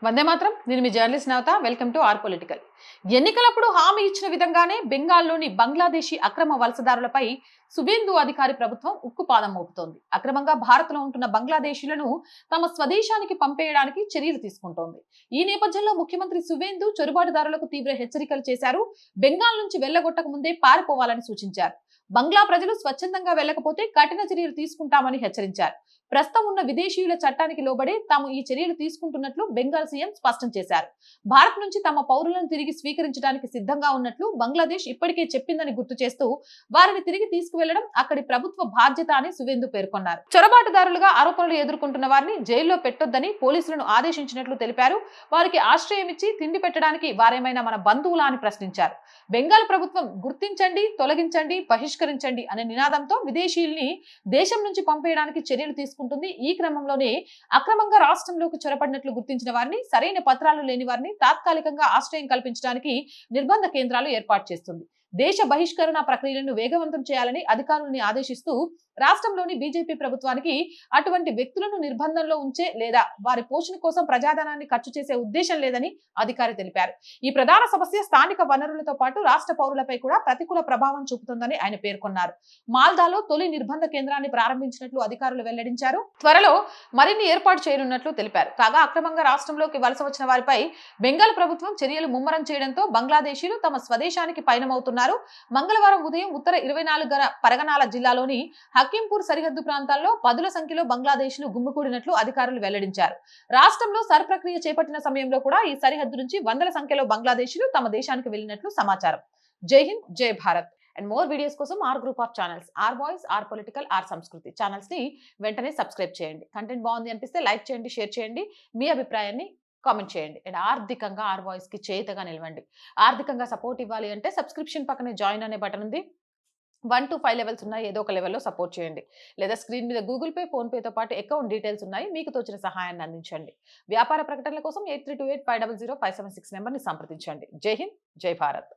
వందే మాత్రం. నేను మీ journalist Navatha. Welcome to our political. ఎన్నికలప్పుడు హామీ ఇచ్చిన విధంగానే బెంగాల్లోని బంగ్లాదేశీ అక్రమ వలసదారులపై సువేందు అధికారి ప్రభుత్వం ఉక్కుపాదం మోపుతోంది. అక్రమంగా భారత్లో ఉంటున్న బంగ్లాదేశీలను తమ స్వదేశానికి పంపేయడానికి చర్యలు తీసుకుంటోంది. ఈ నేపథ్యంలో ముఖ్యమంత్రి సువేందు చొరబాటుదారులకు తీవ్ర హెచ్చరికలు చేశారు. బెంగాల్ నుంచి వెళ్లగొట్టక ముందే పారిపోవాలని సూచించారు. బంగ్లా ప్రజలు స్వచ్ఛందంగా వెళ్లకపోతే కఠిన చర్యలు తీసుకుంటామని హెచ్చరించారు. ప్రస్తుతం ఉన్న విదేశీయుల చట్టానికి లోబడే తాము ఈ చర్యలు తీసుకుంటున్నట్లు బెంగాల్ సీఎం స్పష్టం చేశారు. భారత్ నుంచి తమ పౌరులను తిరిగి స్వీకరించడానికి సిద్ధంగా ఉన్నట్లు బంగ్లాదేశ్ ఇప్పటికే చెప్పిందని గుర్తు చేస్తూ వారిని తిరిగి తీసుకువెళ్లడం అక్కడి ప్రభుత్వ బాధ్యత అని సువేందు పేర్కొన్నారు. చొరబాటుదారులుగా ఆరోపణలు ఎదుర్కొంటున్న వారిని జైల్లో పెట్టొద్దని పోలీసులను ఆదేశించినట్లు తెలిపారు. వారికి ఆశ్రయం ఇచ్చి తిండి పెట్టడానికి వారేమైనా మన బంధువులా అని ప్రశ్నించారు. బెంగాల్ ప్రభుత్వం గుర్తించండి, తొలగించండి, బహిష్కరించండి అనే నినాదంతో విదేశీయుల్ని దేశం నుంచి పంపేయడానికి చర్యలు తీసుకుంటుంది. ఈ క్రమంలోనే అక్రమంగా రాష్ట్రంలోకి చొరబడినట్లు గుర్తించిన వారిని, సరైన పత్రాలు లేని వారిని తాత్కాలికంగా ఆశ్రయం కల్పించడానికి నిర్బంధ కేంద్రాలు ఏర్పాటు చేస్తుంది. దేశ బహిష్కరణ ప్రక్రియలను వేగవంతం చేయాలని అధికారులను ఆదేశిస్తూ రాష్ట్రంలోని బీజేపీ ప్రభుత్వానికి అటువంటి వ్యక్తులను నిర్బంధంలో ఉంచే లేదా వారి పోషణ కోసం ప్రజాధనాన్ని ఖర్చు చేసే ఉద్దేశం లేదని అధికారి తెలిపారు. ఈ ప్రధాన సమస్య స్థానిక వనరులతో పాటు రాష్ట్ర పౌరులపై కూడా ప్రతికూల ప్రభావం చూపుతుందని ఆయన పేర్కొన్నారు. మాల్దాలో తొలి నిర్బంధ కేంద్రాన్ని ప్రారంభించినట్లు అధికారులు వెల్లడించారు. త్వరలో మరిన్ని ఏర్పాటు చేయనున్నట్లు తెలిపారు. కాగా అక్రమంగా రాష్ట్రంలోకి వలస వచ్చిన వారిపై బెంగాల్ ప్రభుత్వం చర్యలు ముమ్మరం చేయడంతో బంగ్లాదేశీలు తమ స్వదేశానికి పయనమవుతున్నారు. మంగళవారం ఉదయం ఉత్తర 24 పరగనాల జిల్లాలోని హకీంపూర్ సరిహద్దు ప్రాంతాల్లో పదుల సంఖ్యలో బంగ్లాదేశీలు గుమ్మికూడినట్లు అధికారులు వెల్లడించారు. రాష్ట్రంలో సర్ ప్రక్రియ చేపట్టిన సమయంలో కూడా ఈ సరిహద్దు నుంచి వందల సంఖ్యలో బంగ్లాదేశీలు తమ దేశానికి వెళ్లినట్లు సమాచారం. Jai Hind, Jai Bharat. And more videos కోసం our group of channels, our voice, our political, our Sanskriti channels ని వెంటనే సబ్స్క్రైబ్ చేయండి. కంటెంట్ బాగుంది అనిపిస్తే లైక్ చేయండి, షేర్ చేయండి, మీ అభిప్రాయాన్ని కామెంట్ చేయండి. అండ్ ఆర్థికంగా ఆర్ వాయిస్ కి చేతగా నిలవండి. ఆర్థికంగా సపోర్ట్ ఇవ్వాలి అంటే సబ్స్క్రిప్షన్ పక్కనే జాయిన్ అనే బటన్ ఉంది. 1 to 5 లెవెల్స్ ఉన్నాయి. ఏదో ఒక లెవెల్లో సపోర్ట్ చేయండి. లేదా స్క్రీన్ మీద గూగుల్ పే, ఫోన్ పేతో పాటు అకౌంట్ డీటెయిల్స్ ఉన్నాయి. మీకు తోచిన సహాయాన్ని అందించండి. వ్యాపార ప్రకటనల కోసం 8328500576 నెంబర్ని సంప్రదించండి. జై హింద్, జై భారత్.